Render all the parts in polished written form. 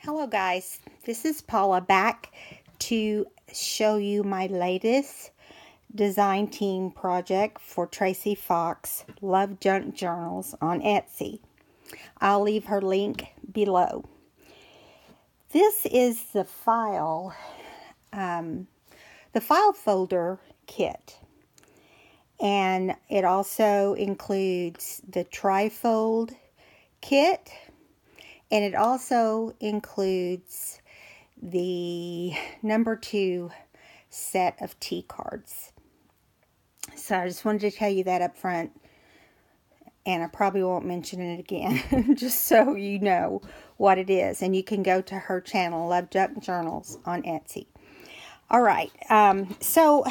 Hello guys, this is Paula back to show you my latest design team project for Tracie Fox Love Junk Journals on Etsy. I'll leave her link below. This is the file folder kit, and it also includes the trifold kit. And it also includes the number 2 set of T cards. So I just wanted to tell you that up front. And I probably won't mention it again. Just so you know what it is. And you can go to her channel, Love Junk Journals, on Etsy. Alright. So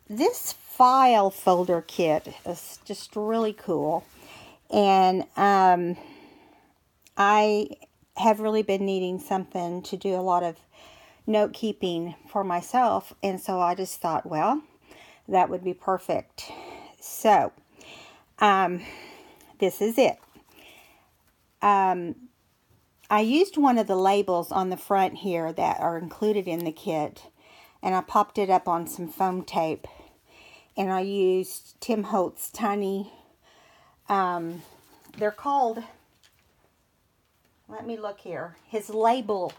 this file folder kit is just really cool. And I have really been needing something to do a lot of note keeping for myself, and so I just thought, well, that would be perfect. So, this is it. I used one of the labels on the front here that are included in the kit, and I popped it up on some foam tape, and I used Tim Holtz's tiny, they're called, let me look here, his label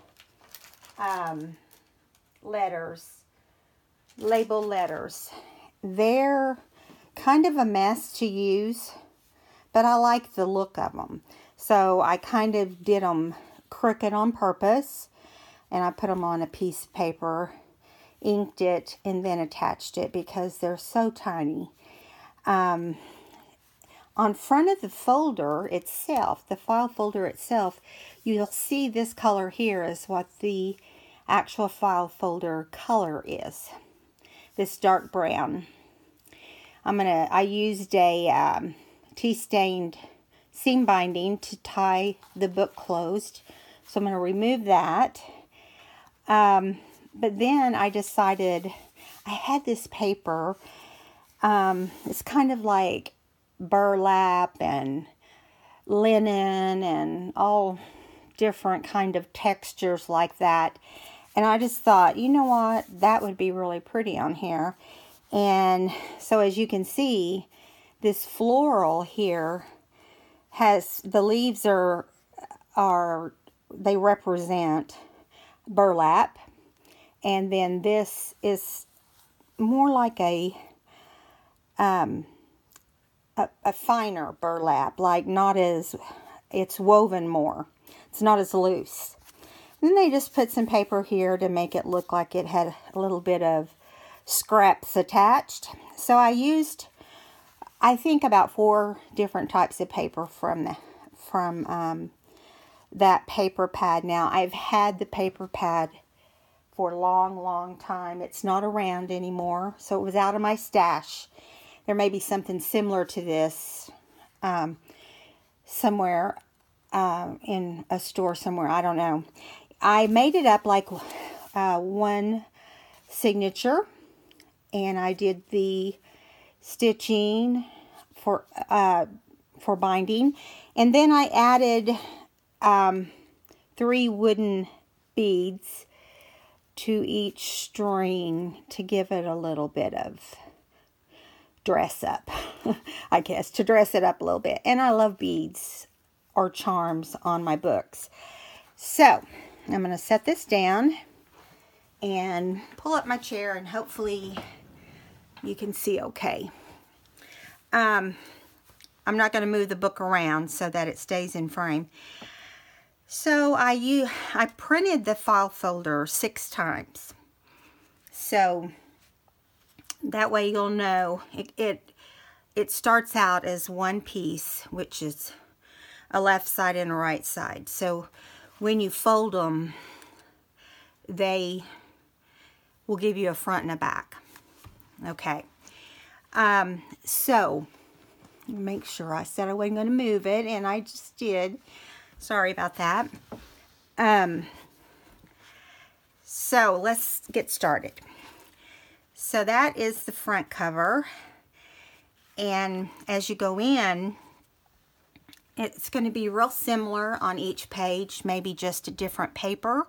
letters. They're kind of a mess to use, but I like the look of them. So I kind of did them crooked on purpose, and I put them on a piece of paper, inked it, and then attached it because they're so tiny. On front of the folder itself, the file folder itself, you'll see this color here is what the actual file folder color is. This dark brown. I used a tea-stained seam binding to tie the book closed. So I'm going to remove that. But then I decided, I had this paper. It's kind of like burlap and linen and all different kind of textures like that, and I just thought, you know what, that would be really pretty on here. And so as you can see, this floral here has, the leaves they represent burlap, and then this is more like a finer burlap, like not as, it's woven more. It's not as loose. Then they just put some paper here to make it look like it had a little bit of scraps attached. So I used, I think, about 4 different types of paper from that paper pad. Now, I've had the paper pad for a long time. It's not around anymore, so it was out of my stash. There may be something similar to this somewhere in a store somewhere. I don't know. I made it up like one signature, and I did the stitching for binding, and then I added 3 wooden beads to each string to give it a little bit of dress up, I guess, to dress it up a little bit. And I love beads or charms on my books. So I'm going to set this down and pull up my chair, and hopefully you can see okay. I'm not going to move the book around so that it stays in frame. So I printed the file folder 6 times. So that way you'll know it starts out as one piece, which is a left side and a right side. So when you fold them, they will give you a front and a back. Okay. So make sure I said I wasn't going to move it, and I just did. Sorry about that. So let's get started. So that is the front cover, and as you go in, It's going to be real similar on each page, maybe just a different paper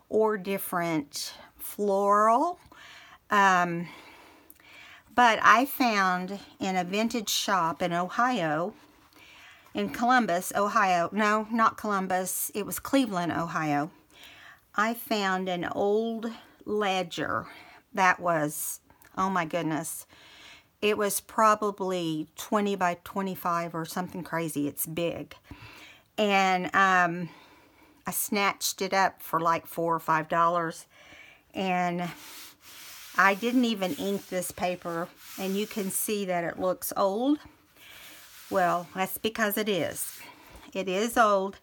or different floral. But I found in a vintage shop in Ohio, in Columbus, Ohio. No, not Columbus. It was Cleveland, Ohio. I found an old ledger that was, oh my goodness, it was probably 20 by 25 or something crazy. It's big. And I snatched it up for like $4 or $5. And I didn't even ink this paper. And you can see that it looks old. Well, that's because it is. It is old.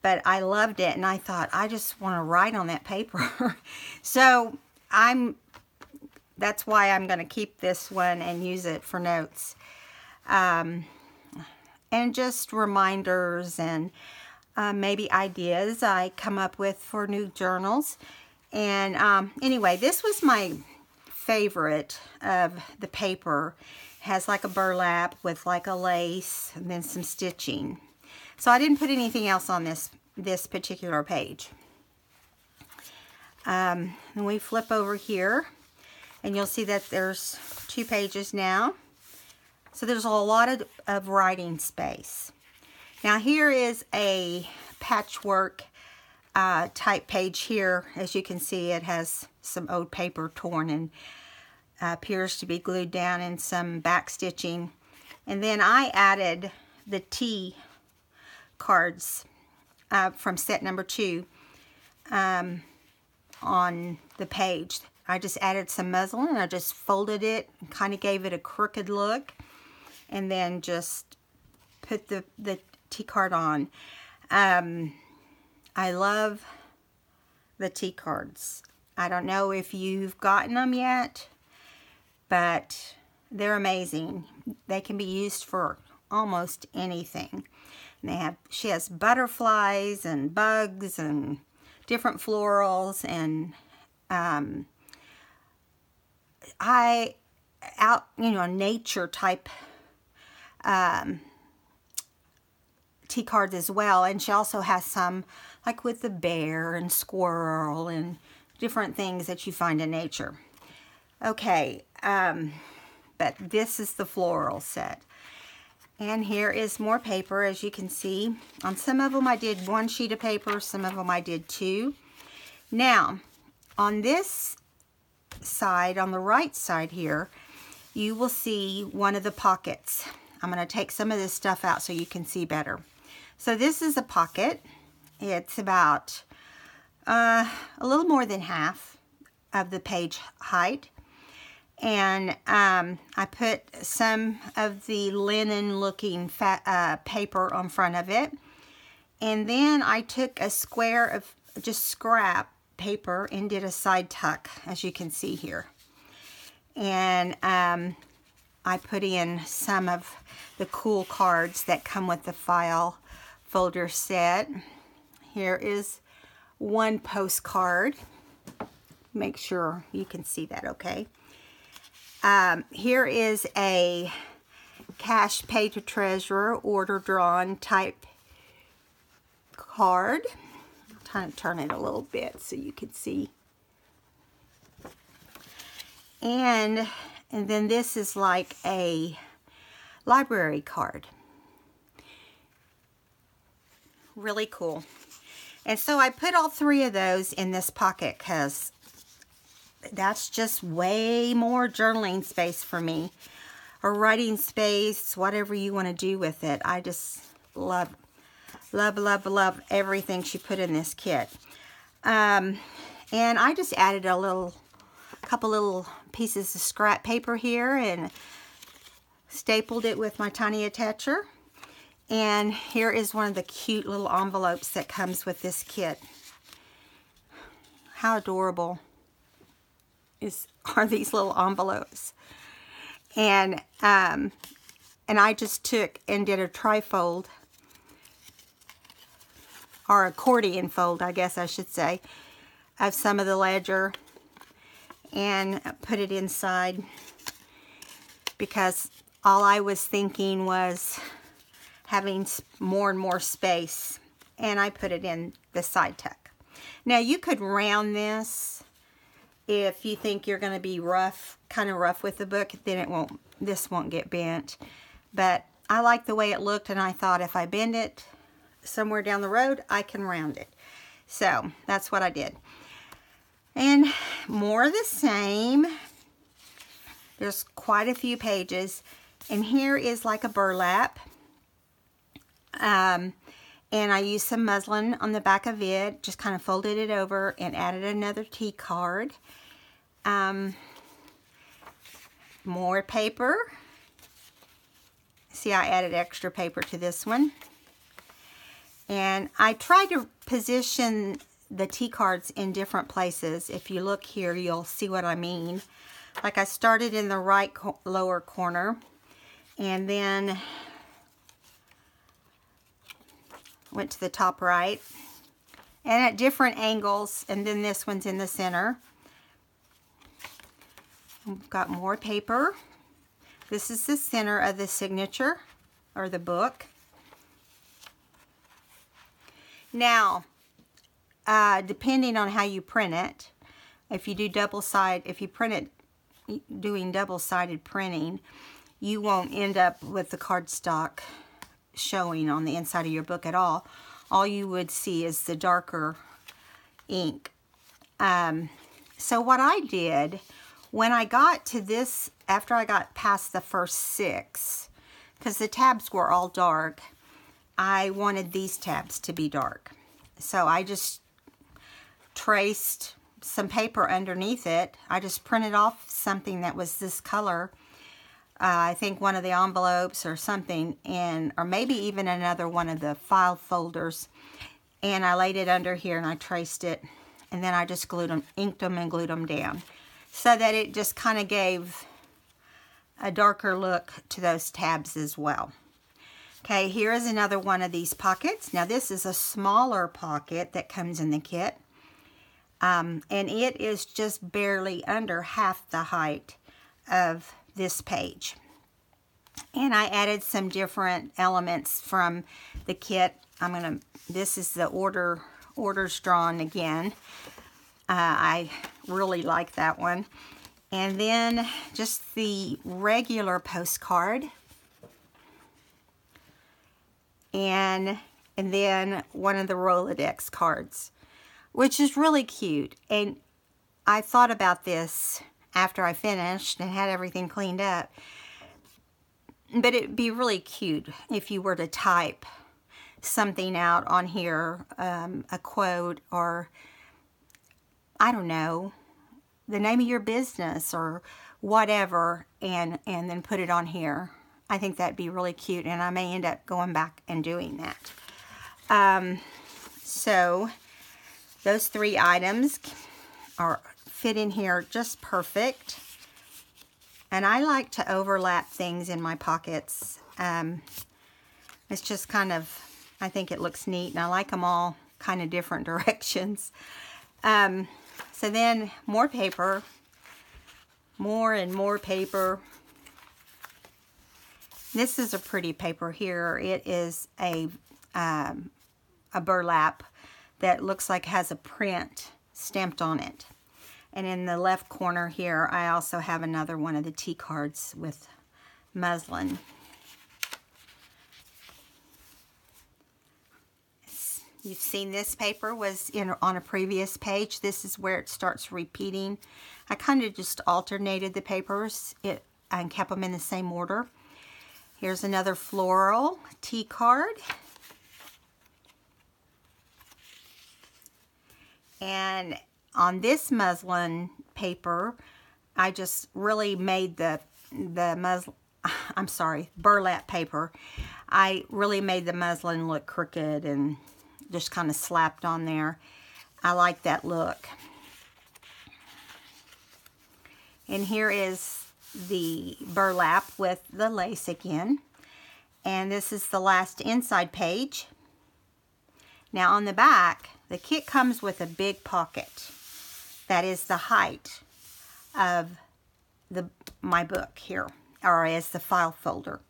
But I loved it. And I thought, I just want to write on that paper. So that's why I'm going to keep this one and use it for notes. And just reminders and maybe ideas I come up with for new journals. And anyway, this was my favorite of the paper. It has like a burlap with like a lace and then some stitching. So I didn't put anything else on this particular page. And we flip over here. And you'll see that there's 2 pages now. So there's a lot of writing space. Now here is a patchwork type page here. As you can see, it has some old paper torn and appears to be glued down and some back stitching. And then I added the T cards from set number 2 on the page. I just added some muslin and I just folded it and kind of gave it a crooked look and then just put the T card on. I love the T cards. I don't know if you've gotten them yet, but they're amazing. They can be used for almost anything. And she has butterflies and bugs and different florals and nature type T cards as well. And she also has some like with the bear and squirrel and different things that you find in nature. Okay, but this is the floral set. And here is more paper, as you can see. On some of them I did 1 sheet of paper, some of them I did 2. Now, on this side, on the right side here, you will see one of the pockets. I'm going to take some of this stuff out so you can see better. So this is a pocket. It's about a little more than half of the page height. And I put some of the linen looking paper on front of it. And then I took a square of just scrap paper and did a side tuck, as you can see here. And I put in some of the cool cards that come with the file folder set. Here is one postcard. Make sure you can see that okay. Here is a cash pay to treasurer order drawn type card. I'm trying to turn it a little bit so you can see. And then this is like a library card. Really cool. And so I put all 3 of those in this pocket because that's just way more journaling space for me, or writing space, whatever you want to do with it. I just love everything she put in this kit. And I just added a couple little pieces of scrap paper here and stapled it with my tiny attacher. And here is one of the cute little envelopes that comes with this kit. How adorable are these little envelopes. And I just took and did a trifold, or accordion fold, I guess I should say, of some of the ledger and put it inside, because all I was thinking was having more and more space, and I put it in the side tuck. Now you could round this if you think you're going to be rough, kind of rough with the book, then this won't get bent. But I like the way it looked, and I thought if I bend it somewhere down the road, I can round it. So that's what I did. And more of the same. There's quite a few pages, and here is like a burlap. And I used some muslin on the back of it, just kind of folded it over and added another T card. More paper. See, I added extra paper to this one. And I tried to position the T cards in different places. If you look here, you'll see what I mean. Like I started in the right lower corner, and then went to the top right, and at different angles, and then this one's in the center. We've got more paper. This is the center of the signature, or the book. Now, depending on how you print it, if you print it doing double-sided printing, you won't end up with the cardstock showing on the inside of your book at all. All you would see is the darker ink. So what I did, when I got to this, after I got past the first 6, because the tabs were all dark, I wanted these tabs to be dark. So I just traced some paper underneath it. I just printed off something that was this color. I think one of the envelopes or something, or maybe even another one of the file folders. And I laid it under here and I traced it. And then I just inked them and glued them down, so that it just kind of gave a darker look to those tabs as well. Okay, here is another one of these pockets. Now this is a smaller pocket that comes in the kit. And it is just barely under half the height of this page. And I added some different elements from the kit. This is the orders drawn again. I really like that one. And then just the regular postcard. And then one of the Rolodex cards, which is really cute. And I thought about this after I finished and had everything cleaned up. But it'd be really cute if you were to type something out on here, a quote, or I don't know, the name of your business or whatever, and then put it on here. I think that'd be really cute, and I may end up going back and doing that. So those 3 items fit in here just perfect. And I like to overlap things in my pockets. It's just kind of, I think it looks neat, and I like them all kind of different directions. So then more paper, more and more paper. This is a pretty paper here. It is a burlap that looks like has a print stamped on it. And in the left corner here, I also have another one of the T cards with muslin. You've seen this paper was on a previous page. This is where it starts repeating. I kind of just alternated the papers and kept them in the same order. Here's another floral T card. And on this muslin paper, I just really made burlap paper. I really made the muslin look crooked and just kind of slapped on there. I like that look. And here is the burlap with the lace again. And this is the last inside page. Now on the back, the kit comes with a big pocket. That is the height of my book here, or as the file folder.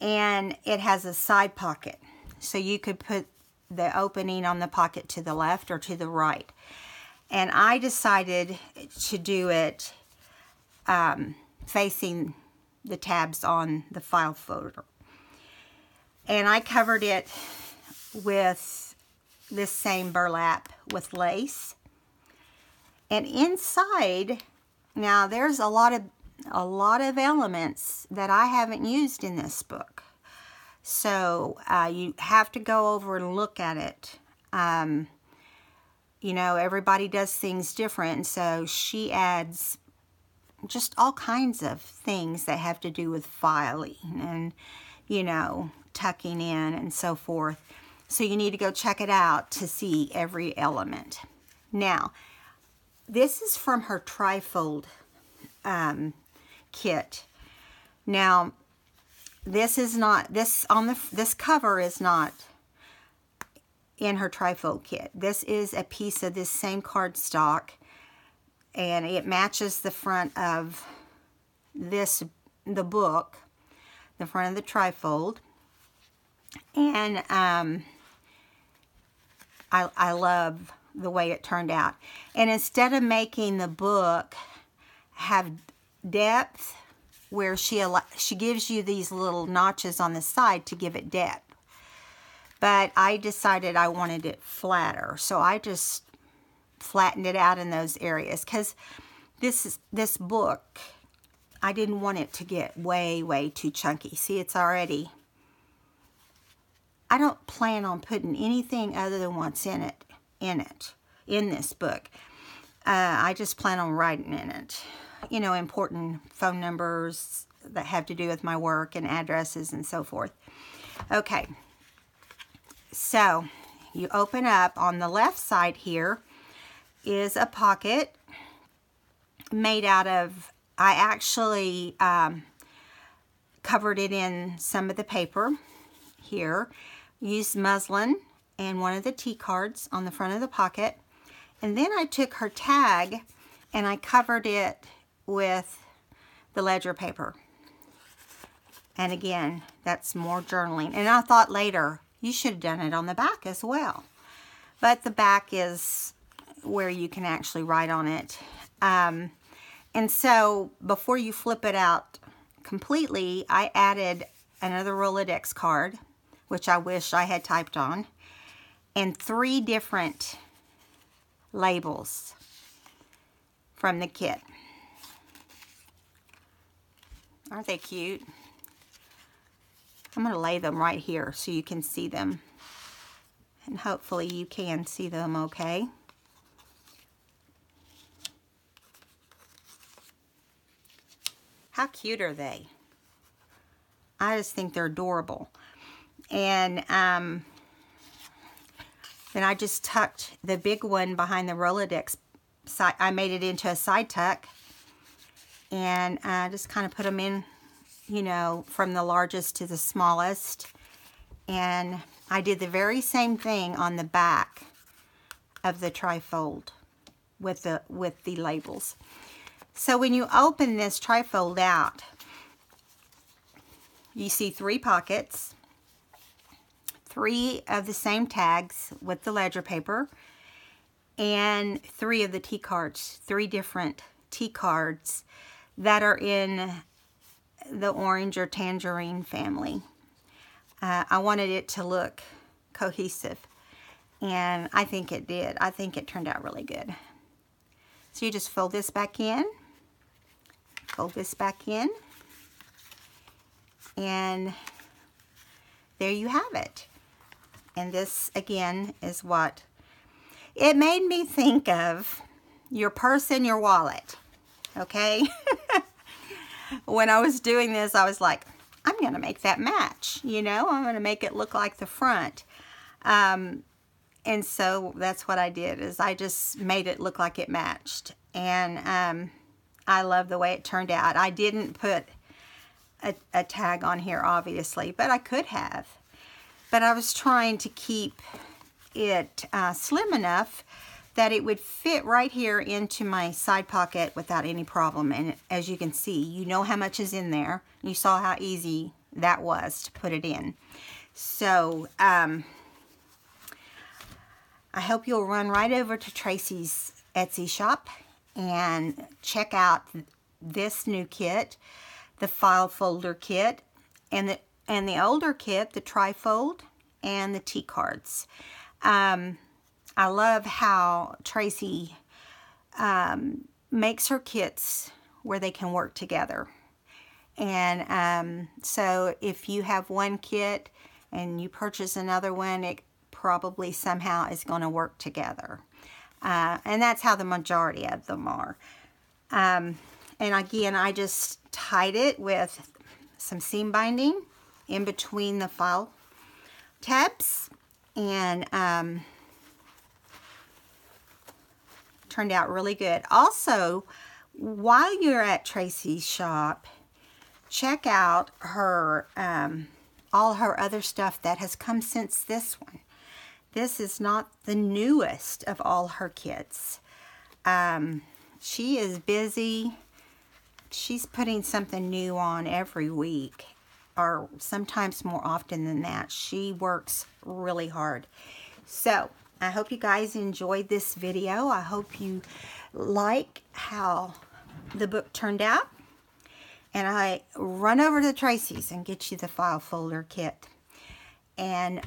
and it has a side pocket. So you could put the opening on the pocket to the left or to the right. And I decided to do it facing the tabs on the file folder. And I covered it with this same burlap with lace. And inside, now there's a lot of elements that I haven't used in this book. So you have to go over and look at it. You know, everybody does things different. So she adds just all kinds of things that have to do with filing and, you know, tucking in and so forth. So you need to go check it out to see every element. Now, this is from her trifold kit. Now, this is not, this cover is not in her trifold kit. This is a piece of this same cardstock, and it matches the front of the book, the front of the trifold. And I love the way it turned out. And instead of making the book have depth, where she gives you these little notches on the side to give it depth. But I decided I wanted it flatter, so I just flattened it out in those areas, because this book, I didn't want it to get way too chunky. See, it's already, I don't plan on putting anything other than what's in this book. I just plan on writing in it, you know, important phone numbers that have to do with my work and addresses and so forth. Okay, so you open up. On the left side here is a pocket made out of, I actually covered it in some of the paper here. Used muslin and one of the T cards on the front of the pocket. And then I took her tag and I covered it with the ledger paper. And again, that's more journaling. And I thought later, you should have done it on the back as well. But the back is where you can actually write on it. And so before you flip it out completely, I added another Rolodex card, which I wish I had typed on, and 3 different labels from the kit. Aren't they cute? I'm going to lay them right here so you can see them. And hopefully you can see them okay. How cute are they? I just think they're adorable. And then I just tucked the big one behind the Rolodex side. I made it into a side tuck. And I just kind of put them in, you know, from the largest to the smallest. And I did the very same thing on the back of the trifold with the labels. So when you open this trifold out, you see 3 pockets, 3 of the same tags with the ledger paper, and 3 of the T cards, 3 different T cards that are in the orange or tangerine family. I wanted it to look cohesive, and I think it did. I think it turned out really good. So you just fold this back in, fold this back in, and there you have it. And this, again, is what it made me think of: your purse and your wallet, okay? When I was doing this, I was like, I'm going to make that match, you know? I'm going to make it look like the front. And so that's what I did, is I just made it look like it matched. And I love the way it turned out. I didn't put a tag on here, obviously, but I could have. But I was trying to keep it slim enough that it would fit right here into my side pocket without any problem. And as you can see, you know how much is in there. You saw how easy that was to put it in. So, I hope you'll run right over to Tracie's Etsy shop and check out this new kit, the file folder kit, and the older kit, the trifold, and the T-cards. I love how Tracie makes her kits where they can work together. And so if you have one kit and you purchase another one, it probably somehow is going to work together. And that's how the majority of them are. And again, I just tied it with some seam binding in between the file tabs, and turned out really good. Also, while you're at Tracie's shop, check out her all her other stuff that has come since this one. This is not the newest of all her kits. She is busy. She's putting something new on every week, or sometimes more often than that. She works really hard. So, I hope you guys enjoyed this video. I hope you like how the book turned out. And I run over to Tracie's and get you the file folder kit. And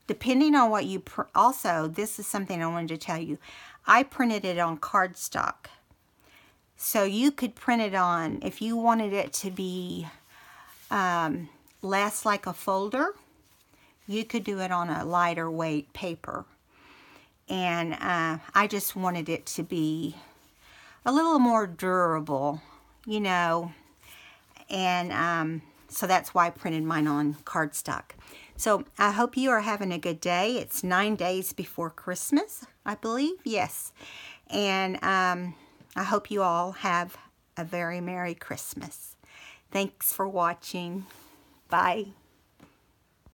depending on what you also, this is something I wanted to tell you. I printed it on cardstock. So you could print it on, if you wanted it to be less like a folder, you could do it on a lighter weight paper. And I just wanted it to be a little more durable, you know. And so that's why I printed mine on cardstock. So I hope you are having a good day. It's 9 days before Christmas, I believe. Yes. And I hope you all have a very Merry Christmas. Thanks for watching. Bye.